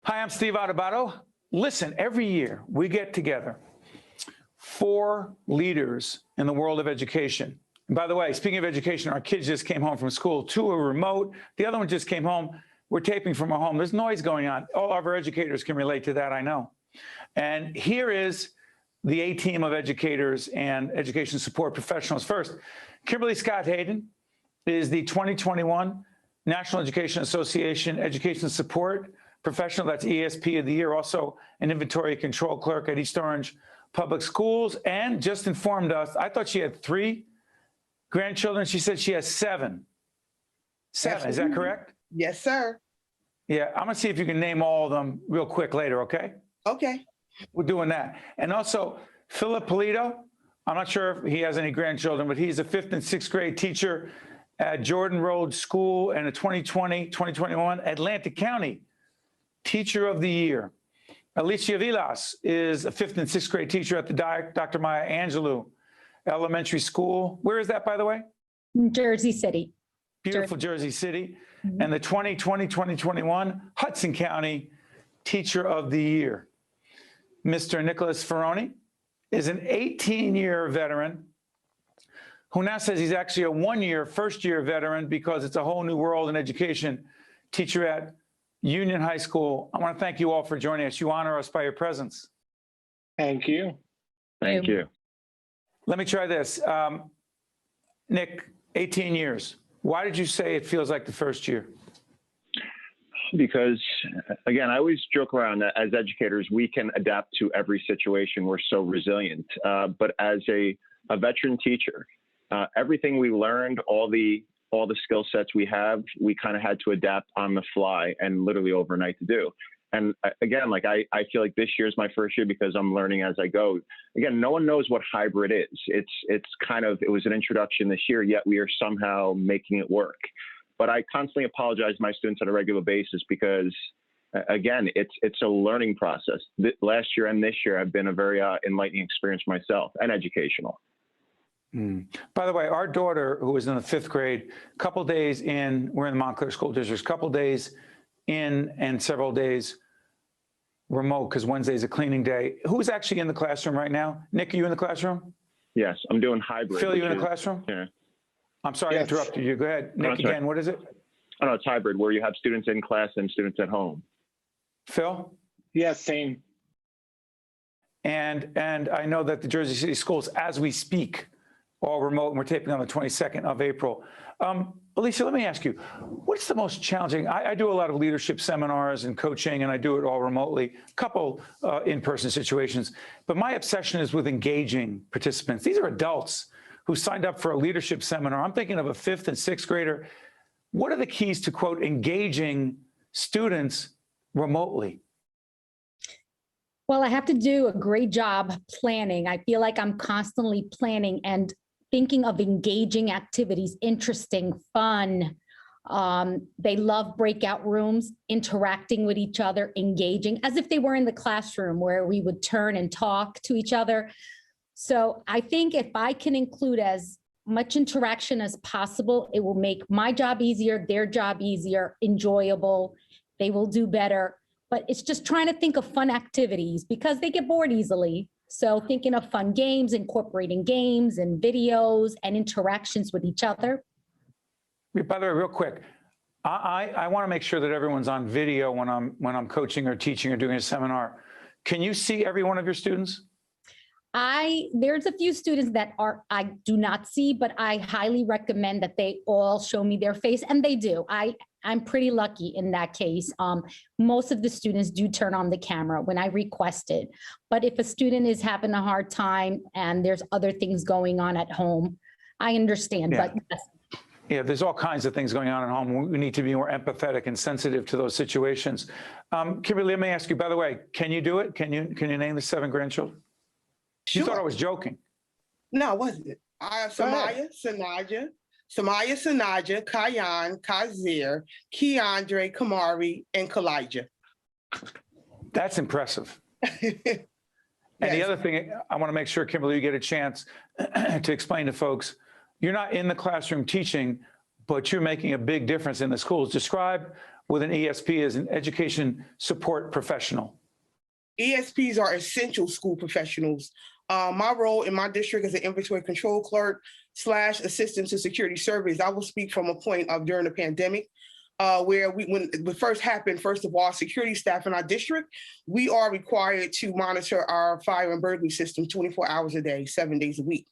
Hi, I'm Steve Adubato. Listen, every year we get together 4 leaders in the world of education. And by the way, speaking of education, our kids just came home from school. 2 are remote. The other one just came home. We're taping from our home. There's noise going on. All of our educators can relate to that, I know. And here is the A team of educators and education support professionals. First, Kimberly Scott-Hayden is the 2021 National Education Association Education Support Professional. That's ESP of the Year. Also an inventory control clerk at East Orange Public Schools. And just informed us, I thought she had 3 grandchildren. She said she has 7. 7, absolutely. Is that correct? Yes, sir. Yeah, I'm gonna see if you can name all of them real quick later, okay? Okay. We're doing that. And also, Philip Pallitto, I'm not sure if he has any grandchildren, but he's a 5th and 6th grade teacher at Jordan Road School and a 2020-2021 Atlantic County Teacher of the Year. Alicia Vilas is a 5th and 6th grade teacher at the Dr. Maya Angelou Elementary School. Where is that, by the way? Jersey City. Beautiful Jersey City. Mm-hmm. And the 2020-2021 Hudson County Teacher of the Year. Mr. Nicholas Ferroni is an 18-year veteran who now says he's actually a 1-year, first-year veteran because it's a whole new world in education. Teacher at Union High School. I want to thank you all for joining us. You honor us by your presence. Thank you. Thank you. Let me try this. Nick, 18 years. Why did you say it feels like the first year? Because, again, I always joke around that as educators, we can adapt to every situation. We're so resilient. But as a veteran teacher, everything we learned, all the skill sets we have, we kind of had to adapt on the fly and literally overnight to do. And again, like I feel like this year is my first year because I'm learning as I go. Again, no one knows what hybrid is. It was an introduction this year, yet we are somehow making it work. But I constantly apologize to my students on a regular basis because, again, it's a learning process. Last year and this year have been a very enlightening experience for myself and educational. By the way, our daughter, who was in the 5th grade, a couple days in, we're in the Montclair School District, a couple days in and several days remote because Wednesday's a cleaning day. Who's actually in the classroom right now? Nick, are you in the classroom? Yes, I'm doing hybrid. Phil, you in the classroom? Yeah. I'm sorry Yes. to interrupt you. Go ahead. Nick, No, again, what is it? Oh, no, it's hybrid, where you have students in class and students at home. Phil? Yes, same. And I know that the Jersey City schools, as we speak, all remote, and we're taping on the 22nd of April. Alicia, let me ask you, what's the most challenging? I do a lot of leadership seminars and coaching, and I do it all remotely, a couple in-person situations. But my obsession is with engaging participants. These are adults who signed up for a leadership seminar. I'm thinking of a 5th and 6th grader. What are the keys to, quote, engaging students remotely? Well, I have to do a great job planning. I feel like I'm constantly planning and thinking of engaging activities, interesting, fun. They love breakout rooms, interacting with each other, engaging, as if they were in the classroom where we would turn and talk to each other. So I think if I can include as much interaction as possible, it will make my job easier, their job easier, enjoyable. They will do better. But it's just trying to think of fun activities because they get bored easily. So thinking of fun games, incorporating games and videos and interactions with each other. By the way, real quick, I want to make sure that everyone's on video when I'm coaching or teaching or doing a seminar. Can you see every one of your students? There's a few students that I do not see, but I highly recommend that they all show me their face, and they do. I'm pretty lucky in that case. Most of the students do turn on the camera when I request it. But if a student is having a hard time and there's other things going on at home, I understand. Yeah. But yes. Yeah, there's all kinds of things going on at home. We need to be more empathetic and sensitive to those situations. Kimberly, let me ask you, by the way, can you do it? Can you name the 7 grandchildren? Sure. You thought I was joking. No, I wasn't. I have Samaya, Sanaja, Kayan, Kazir, Keandre, Kamari, and Kalijah. That's impressive. Yes. And the other thing, I want to make sure, Kimberly, you get a chance to explain to folks, you're not in the classroom teaching, but you're making a big difference in the schools. Describe with an ESP as an education support professional. ESPs are essential school professionals. My role in my district as an inventory control clerk / assistant to security service, I will speak from a point of during the pandemic, where when it first happened, first of all, security staff in our district, we are required to monitor our fire and burglary system 24 hours a day, 7 days a week.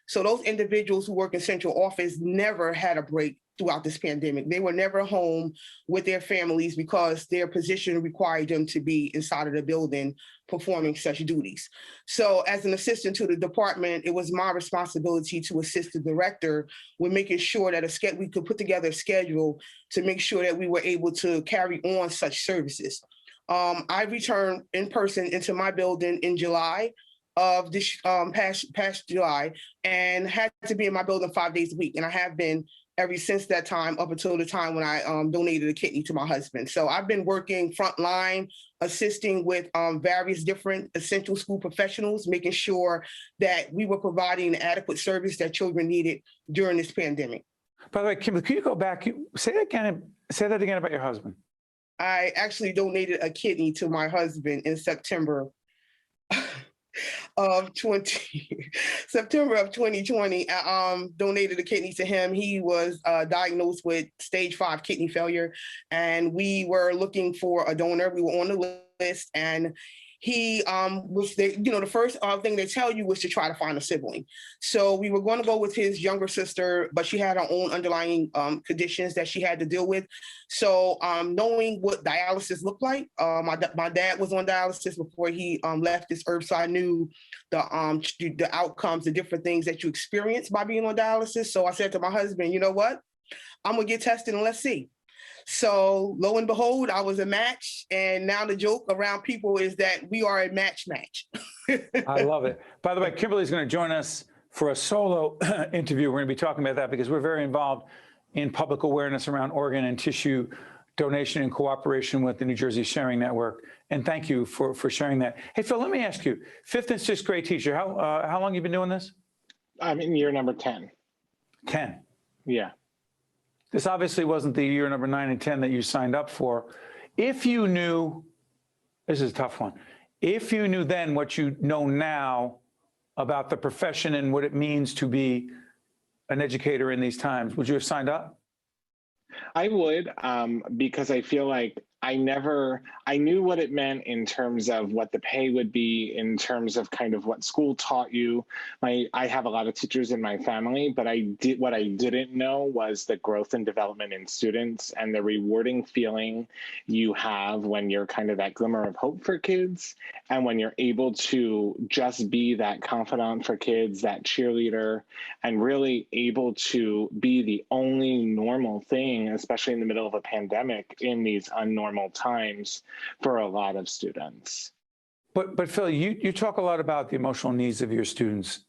So those individuals who work in central office never had a break throughout this pandemic. They were never home with their families because their position required them to be inside of the building performing such duties. So as an assistant to the department, it was my responsibility to assist the director with making sure that we could put together a schedule to make sure that we were able to carry on such services. I returned in person into my building in July of this past July, and had to be in my building 5 days a week. And I have been ever since that time, up until the time when I donated a kidney to my husband. So I've been working frontline, assisting with various different essential school professionals, making sure that we were providing adequate service that children needed during this pandemic. By the way, Kimberly, can you go back? Say that again about your husband. I actually donated a kidney to my husband in September of 2020. Donated a kidney to him. He was diagnosed with stage 5 kidney failure, and we were looking for a donor. We were on the list, and he was the first thing they tell you was to try to find a sibling. So we were going to go with his younger sister, but she had her own underlying conditions that she had to deal with. So knowing what dialysis looked like, my dad was on dialysis before he left this earth, so I knew the outcomes, the different things that you experience by being on dialysis. So I said to my husband, you know what, I'm gonna get tested and let's see. So lo and behold, I was a match. And now the joke around people is that we are a match. I love it. By the way, Kimberly's going to join us for a solo interview. We're going to be talking about that because we're very involved in public awareness around organ and tissue donation in cooperation with the New Jersey Sharing Network. And thank you for sharing that. Hey, Phil, let me ask you, 5th and 6th grade teacher, how long have you been doing this? I'm in year number 10. 10. Yeah. This obviously wasn't the year number 9 and 10 that you signed up for. If you knew, this is a tough one, if you knew then what you know now about the profession and what it means to be an educator in these times, would you have signed up? I would, because I feel like I knew what it meant in terms of what the pay would be, in terms of kind of what school taught you. I have a lot of teachers in my family, but what I didn't know was the growth and development in students and the rewarding feeling you have when you're kind of that glimmer of hope for kids, and when you're able to just be that confidant for kids, that cheerleader, and really able to be the only normal thing, especially in the middle of a pandemic, in these unnormal times for a lot of students. But Phil, you talk a lot about the emotional needs of your students,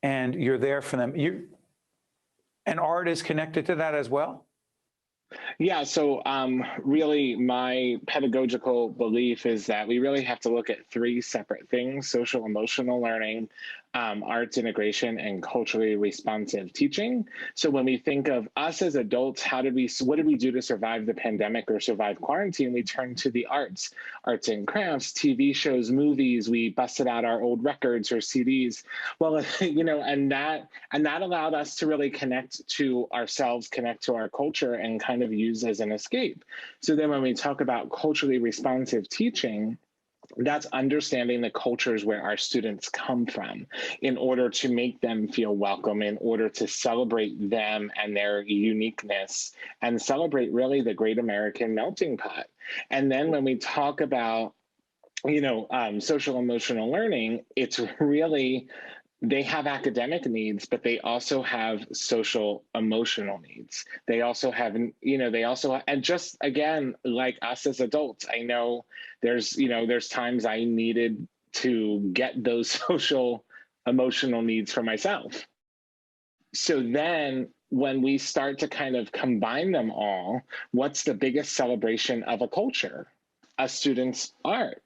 and you're there for them. And art is connected to that as well? Yeah, so really my pedagogical belief is that we really have to look at 3 separate things: social emotional learning, arts integration, and culturally responsive teaching. So when we think of us as adults, what did we do to survive the pandemic or survive quarantine? We turned to the arts and crafts, TV shows, movies. We busted out our old records or CDs. Well, and that allowed us to really connect to ourselves, connect to our culture, and kind of use as an escape. So then when we talk about culturally responsive teaching, that's understanding the cultures where our students come from in order to make them feel welcome, in order to celebrate them and their uniqueness, and celebrate really the great American melting pot. And then when we talk about, social emotional learning, it's really, they have academic needs, but they also have social emotional needs. They also have, and just again, like us as adults, I know there's times I needed to get those social emotional needs for myself. So then when we start to kind of combine them all, what's the biggest celebration of a culture? A student's art.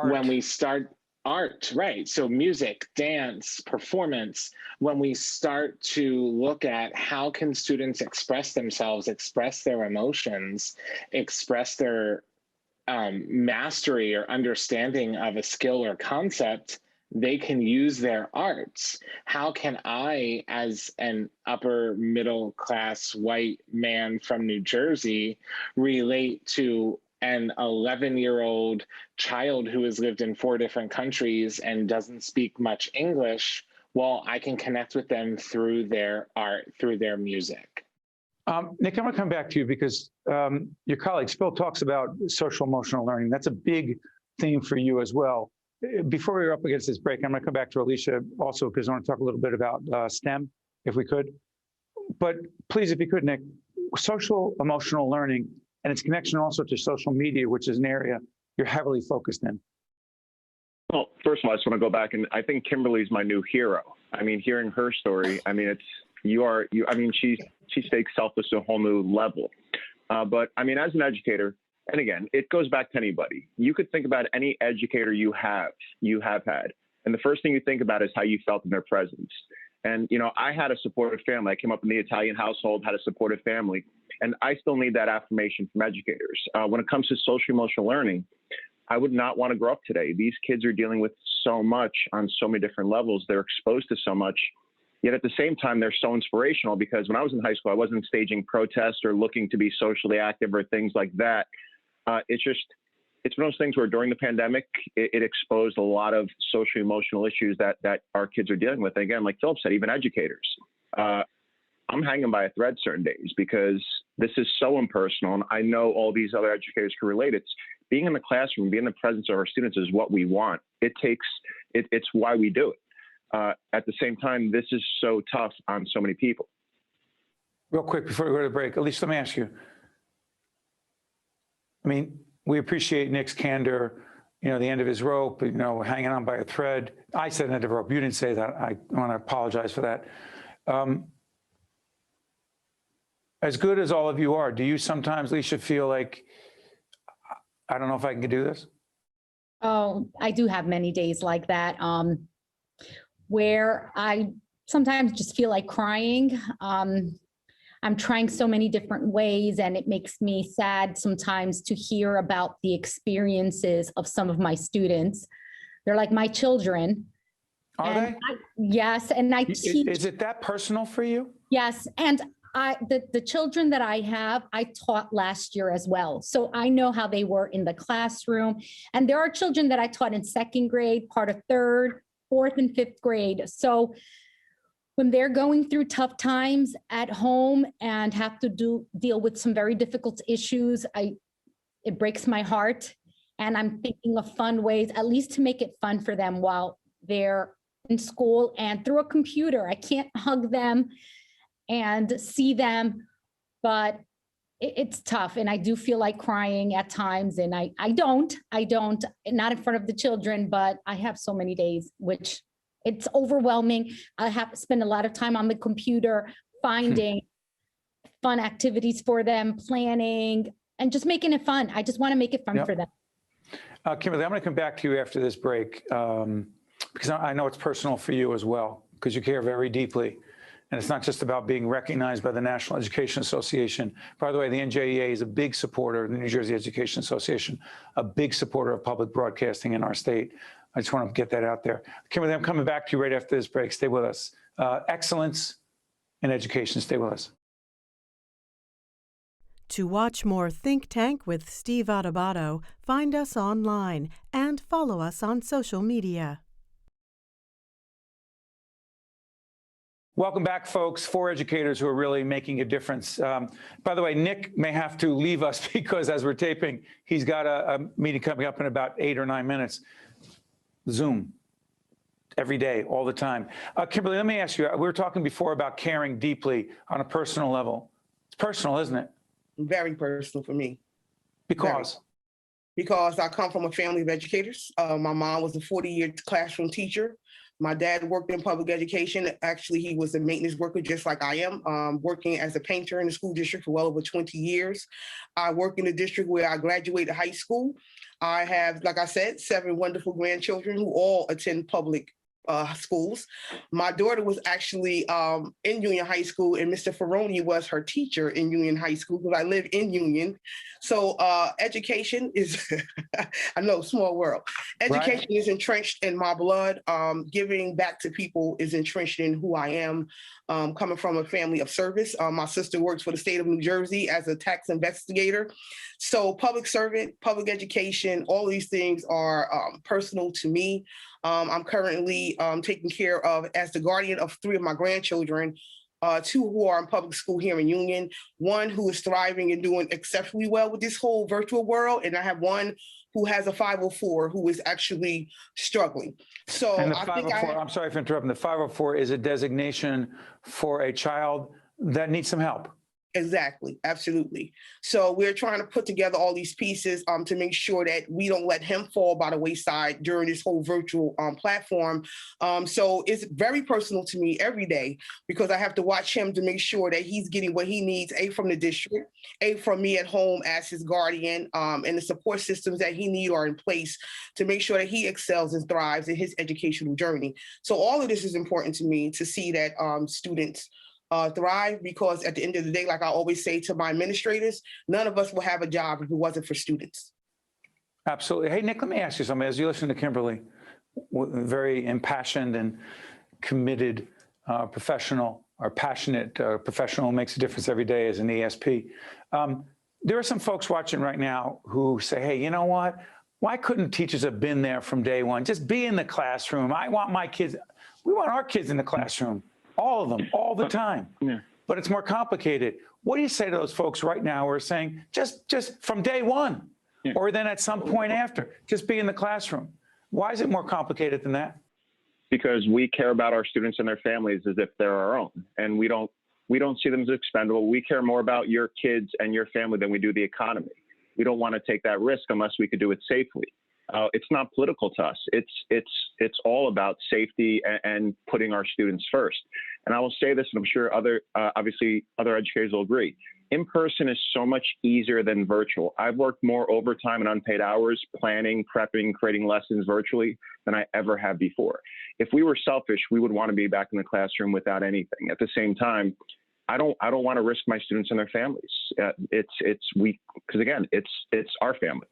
When we start art, right? So music, dance, performance, when we start to look at how can students express themselves, express their emotions, express their mastery or understanding of a skill or concept, they can use their arts. How can I, as an upper middle class white man from New Jersey, relate to an 11-year-old child who has lived in 4 different countries and doesn't speak much English? Well, I can connect with them through their art, through their music. Nick, I'm going to come back to you because your colleague Phil talks about social emotional learning. That's a big theme for you as well. Before we were up against this break, I'm going to come back to Alicia also because I want to talk a little bit about STEM, if we could. But please, if you could, Nick, social emotional learning and its connection also to social media, which is an area you're heavily focused in. Well, first of all, I just want to go back, and I think Kimberly's my new hero. I mean, hearing her story, I mean, she takes selfless to a whole new level. But I mean, as an educator, and again, it goes back to anybody. You could think about any educator you have had. And the first thing you think about is how you felt in their presence. And, you know, I had a supportive family. I came up in the Italian household, had a supportive family, and I still need that affirmation from educators. When it comes to social emotional learning, I would not want to grow up today. These kids are dealing with so much on so many different levels. They're exposed to so much. Yet at the same time, they're so inspirational because when I was in high school, I wasn't staging protests or looking to be socially active or things like that. It's one of those things where during the pandemic, it exposed a lot of social emotional issues that our kids are dealing with. And again, like Philip said, even educators. I'm hanging by a thread certain days because this is so impersonal. And I know all these other educators can relate. It's being in the classroom, being in the presence of our students is what we want. It's why we do it. At the same time, this is so tough on so many people. Real quick before we go to the break, Alicia, let me ask you. I mean, we appreciate Nick's candor, you know, the end of his rope, you know, hanging on by a thread. I said end of rope. You didn't say that. I want to apologize for that. As good as all of you are, do you sometimes, Alicia, feel like, I don't know if I can do this? Oh, I do have many days like that, where I sometimes just feel like crying. I'm trying so many different ways, and it makes me sad sometimes to hear about the experiences of some of my students. They're like my children. Are they? Yes, and I teach. Is it that personal for you? Yes, and the children that I have, I taught last year as well. So I know how they were in the classroom. And there are children that I taught in 2nd grade, part of 3rd, 4th, and 5th grade. So when they're going through tough times at home and have to deal with some very difficult issues, it breaks my heart. And I'm thinking of fun ways, at least to make it fun for them while they're in school and through a computer. I can't hug them and see them, but it's tough. And I do feel like crying at times. And I don't, not in front of the children, but I have so many days, which it's overwhelming. I have to spend a lot of time on the computer, finding fun activities for them, planning, and just making it fun. I just want to make it fun for them. Kimberly, I'm going to come back to you after this break because I know it's personal for you as well, because you care very deeply. And it's not just about being recognized by the National Education Association. By the way, the NJEA is a big supporter of the New Jersey Education Association, a big supporter of public broadcasting in our state. I just want to get that out there. Kimberly, I'm coming back to you right after this break. Stay with us. Excellence in education. Stay with us. To watch more Think Tank with Steve Adubato, find us online and follow us on social media. Welcome back, folks. 4 educators who are really making a difference. By the way, Nick may have to leave us because as we're taping, he's got a meeting coming up in about 8 or 9 minutes. Zoom, every day, all the time. Kimberly, let me ask you, we were talking before about caring deeply on a personal level. It's personal, isn't it? Very personal for me. Because? Because I come from a family of educators. My mom was a 40-year classroom teacher. My dad worked in public education. Actually, he was a maintenance worker just like I am, working as a painter in the school district for well over 20 years. I work in the district where I graduated high school. I have, like I said, 7 wonderful grandchildren who all attend public schools. My daughter was actually in Union High School, and Mr. Ferroni was her teacher in Union High School because I live in Union. So education is, I know, small world. Education is entrenched in my blood. Giving back to people is entrenched in who I am. Coming from a family of service. My sister works for the state of New Jersey as a tax investigator. So public servant, public education, all of these things are personal to me. I'm currently taking care of, as the guardian of 3 of my grandchildren, 2 who are in public school here in Union, 1 who is thriving and doing exceptionally well with this whole virtual world, and I have 1 who has a 504 who is actually struggling. So And the I think 504, I'm sorry for interrupting, the 504 is a designation for a child that needs some help. Exactly. Absolutely. So we're trying to put together all these pieces to make sure that we don't let him fall by the wayside during this whole virtual platform. So it's very personal to me every day because I have to watch him to make sure that he's getting what he needs, A, from the district, A, from me at home as his guardian, and the support systems that he needs are in place to make sure that he excels and thrives in his educational journey. So all of this is important to me to see that students thrive, because at the end of the day, like I always say to my administrators, none of us will have a job if it wasn't for students. Absolutely. Hey, Nick, let me ask you something. As you listen to Kimberly, very impassioned and committed professional, or passionate professional who makes a difference every day as an ESP. There are some folks watching right now who say, hey, you know what? Why couldn't teachers have been there from day one? Just be in the classroom. I want my kids, we want our kids in the classroom. All of them, all the time. Yeah. But it's more complicated. What do you say to those folks right now who are saying, just from day one, or then at some point after, just be in the classroom? Why is it more complicated than that? Because we care about our students and their families as if they're our own, and we don't see them as expendable. We care more about your kids and your family than we do the economy. We don't want to take that risk unless we could do it safely. It's not political to us. It's all about safety and putting our students first. And I will say this, and I'm sure obviously other educators will agree. In person is so much easier than virtual. I've worked more overtime and unpaid hours planning, prepping, creating lessons virtually than I ever have before. If we were selfish, we would want to be back in the classroom without anything. At the same time, I don't want to risk my students and their families. Because again, it's our family.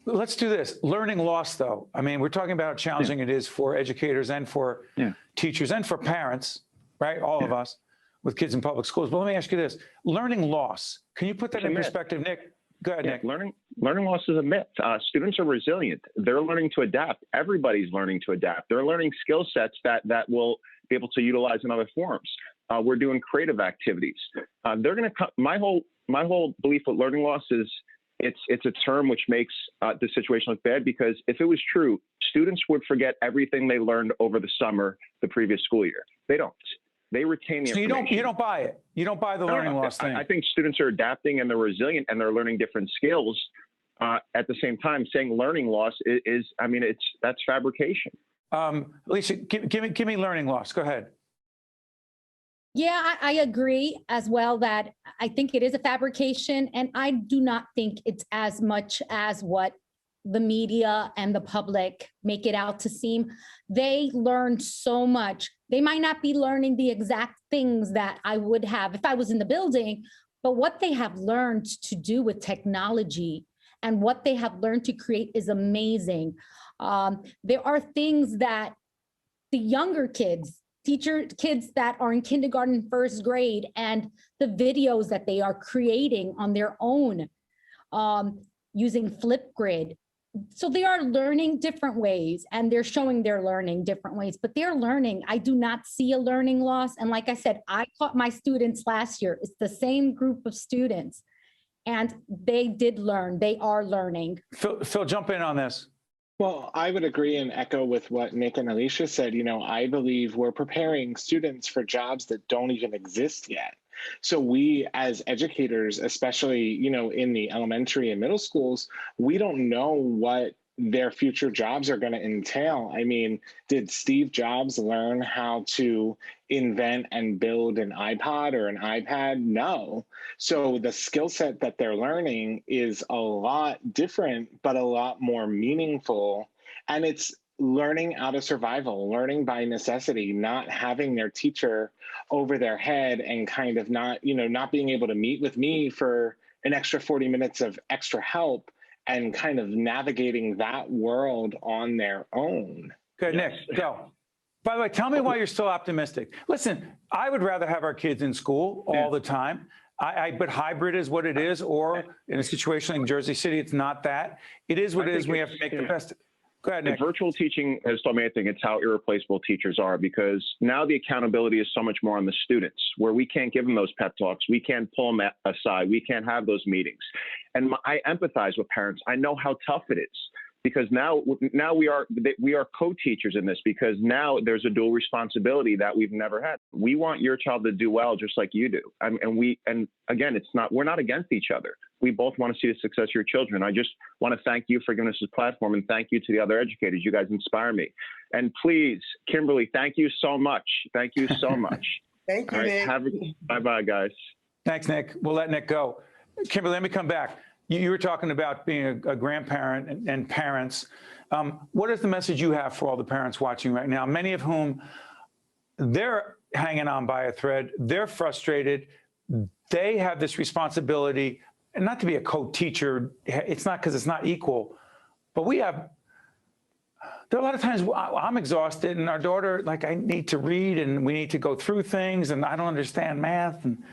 Let's do this. Learning loss, though. I mean, we're talking about how challenging it is for educators and for teachers and for parents, right? All of us with kids in public schools. But let me ask you this. Learning loss. Can you put that in perspective, Nick? Go ahead, Nick. Learning loss is a myth. Students are resilient. They're learning to adapt. Everybody's learning to adapt. They're learning skill sets that will be able to utilize in other forms. We're doing creative activities. They're going to my whole belief with learning loss is it's a term which makes the situation look bad, because if it was true, students would forget everything they learned over the summer, the previous school year. They don't. They retain the information. So you don't buy it. You don't buy the learning loss thing. I think students are adapting and they're resilient and they're learning different skills. At the same time, saying learning loss that's fabrication. Alicia, give me learning loss. Go ahead. Yeah, I agree as well that I think it is a fabrication, and I do not think it's as much as what the media and the public make it out to seem. They learn so much. They might not be learning the exact things that I would have if I was in the building, but what they have learned to do with technology and what they have learned to create is amazing. There are things that the younger kids that are in kindergarten, first grade, and the videos that they are creating on their own using Flipgrid. So they are learning different ways and they're showing they're learning different ways, but they're learning. I do not see a learning loss. And like I said, I taught my students last year. It's the same group of students and they did learn. They are learning. Phil, jump in on this. Well, I would agree and echo with what Nick and Alicia said. I believe we're preparing students for jobs that don't even exist yet. So we as educators, especially, in the elementary and middle schools, we don't know what their future jobs are going to entail. I mean, did Steve Jobs learn how to invent and build an iPod or an iPad? No. So the skill set that they're learning is a lot different, but a lot more meaningful. And it's learning out of survival, learning by necessity, not having their teacher over their head and kind of not being able to meet with me for an extra 40 minutes of extra help, and kind of navigating that world on their own. Good, Nick, go. By the way, tell me why you're still optimistic. Listen, I would rather have our kids in school all the time. But hybrid is what it is, or in a situation like Jersey City, it's not that. It is what it is. We have to make the best. Go ahead, Nick. Virtual teaching has taught me, I think, it's how irreplaceable teachers are, because now the accountability is so much more on the students, where we can't give them those pep talks. We can't pull them aside. We can't have those meetings. And I empathize with parents. I know how tough it is, because now we are co-teachers in this, because now there's a dual responsibility that we've never had. We want your child to do well just like you do. And again, we're not against each other. We both want to see the success of your children. I just want to thank you for giving us this platform, and thank you to the other educators. You guys inspire me. And please, Kimberly, thank you so much. Thank you so much. Thank you, Nick. Bye-bye, guys. Thanks, Nick. We'll let Nick go. Kimberly, let me come back. You were talking about being a grandparent and parents. What is the message you have for all the parents watching right now, many of whom they're hanging on by a thread, they're frustrated, they have this responsibility, and not to be a co-teacher, it's not because it's not equal, but there are a lot of times I'm exhausted, and our daughter, like, I need to read, and we need to go through things, and I don't understand math, and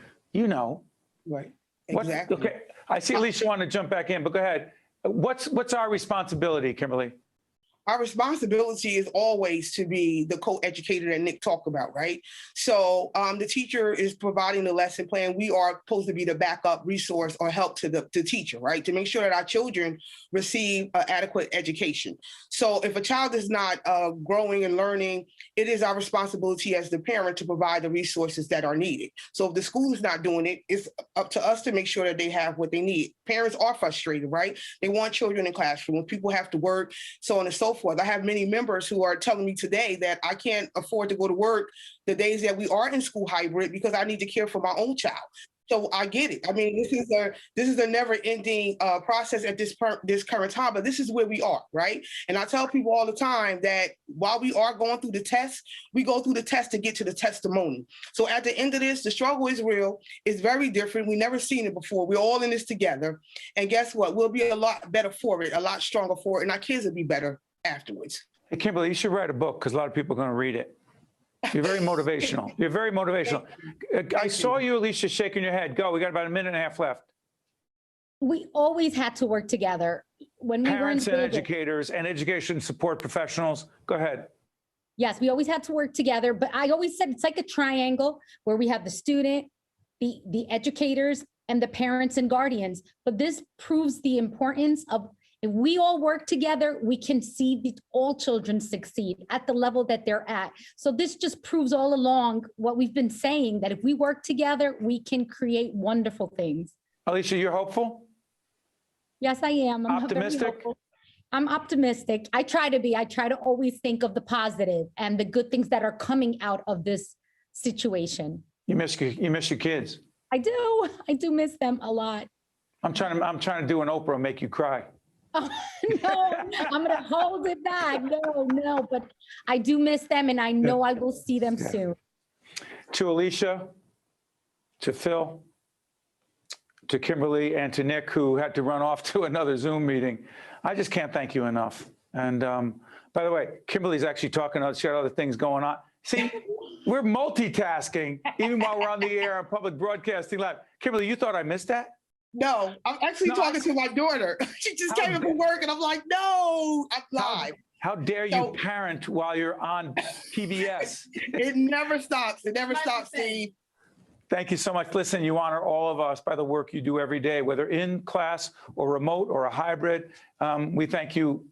Right, exactly. Okay, I see Alicia want to jump back in, but go ahead. What's our responsibility, Kimberly? Our responsibility is always to be the co-educator that Nick talked about, right? So the teacher is providing the lesson plan. We are supposed to be the backup resource or help to the teacher, right? To make sure that our children receive adequate education. So if a child is not growing and learning, it is our responsibility as the parent to provide the resources that are needed. So if the school is not doing it, it's up to us to make sure that they have what they need. Parents are frustrated, right? They want children in classroom. People have to work, so on and so forth. I have many members who are telling me today that I can't afford to go to work the days that we are in school hybrid because I need to care for my own child. So I get it. I mean, this is a never-ending process at this current time, but this is where we are, right? And I tell people all the time that while we are going through the test, we go through the test to get to the testimony. So at the end of this, the struggle is real. It's very different. We've never seen it before. We're all in this together. And guess what? We'll be a lot better for it, a lot stronger for it, and our kids will be better afterwards. Hey, Kimberly, you should write a book, because a lot of people are going to read it. You're very motivational. You're very motivational. I saw you, Alicia, shaking your head. Go. We got about a minute and a half left. We always had to work together. When we Parents were in and educators and education support professionals. Go ahead. Yes, we always had to work together. But I always said it's like a triangle where we have the student, the educators, and the parents and guardians. But this proves the importance of, if we all work together, we can see all children succeed at the level that they're at. So this just proves all along what we've been saying, that if we work together, we can create wonderful things. Alicia, you're hopeful? Yes, I am. I'm Optimistic? very hopeful. I'm optimistic. I try to be. I try to always think of the positive and the good things that are coming out of this situation. You miss your kids. I do. I do miss them a lot. I'm trying to do an Oprah and make you cry. Oh, no, I'm going to hold it back. No, but I do miss them, and I know I will see them soon. To Alicia, to Phil, to Kimberly, and to Nick, who had to run off to another Zoom meeting, I just can't thank you enough. And by the way, Kimberly's actually talking, she got other things going on. See, we're multitasking, even while we're on the air on public broadcasting live. Kimberly, you thought I missed that? No, I'm actually talking to my daughter. She just came in from work, and I'm like, no, I'm live. How dare you parent while you're on PBS? It never stops. It never stops, Steve. Thank you so much. Listen, you honor all of us by the work you do every day, whether in class or remote or a hybrid. We thank you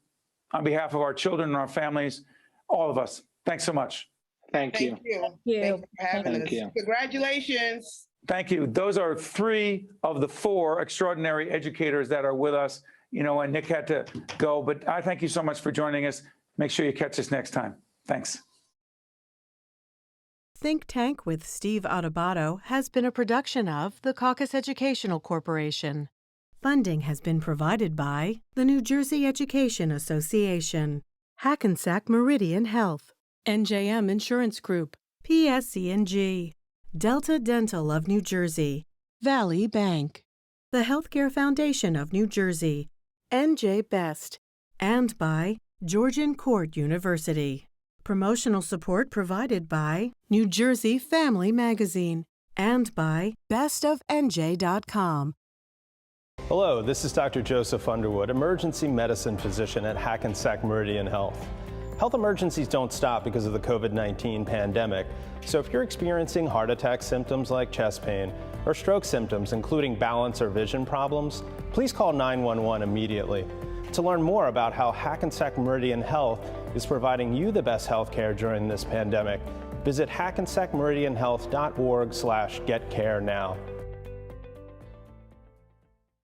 on behalf of our children and our families, all of us. Thanks so much. Thank you. Thank you. Thank you. Thank you for having us. you. Congratulations. Thank you. Those are 3 of the 4 extraordinary educators that are with us. when Nick had to go. But I thank you so much for joining us. Make sure you catch us next time. Thanks. Think Tank with Steve Adubato has been a production of the Caucus Educational Corporation. Funding has been provided by the New Jersey Education Association, Hackensack Meridian Health, NJM Insurance Group, PSC&G, Delta Dental of New Jersey, Valley Bank, the Healthcare Foundation of New Jersey, NJ Best, and by Georgian Court University. Promotional support provided by New Jersey Family Magazine and by bestofnj.com. Hello, this is Dr. Joseph Underwood, emergency medicine physician at Hackensack Meridian Health. Health emergencies don't stop because of the COVID-19 pandemic, so if you're experiencing heart attack symptoms like chest pain or stroke symptoms including balance or vision problems, please call 911 immediately. To learn more about how Hackensack Meridian Health is providing you the best health care during this pandemic, visit hackensackmeridianhealth.org/getcarenow.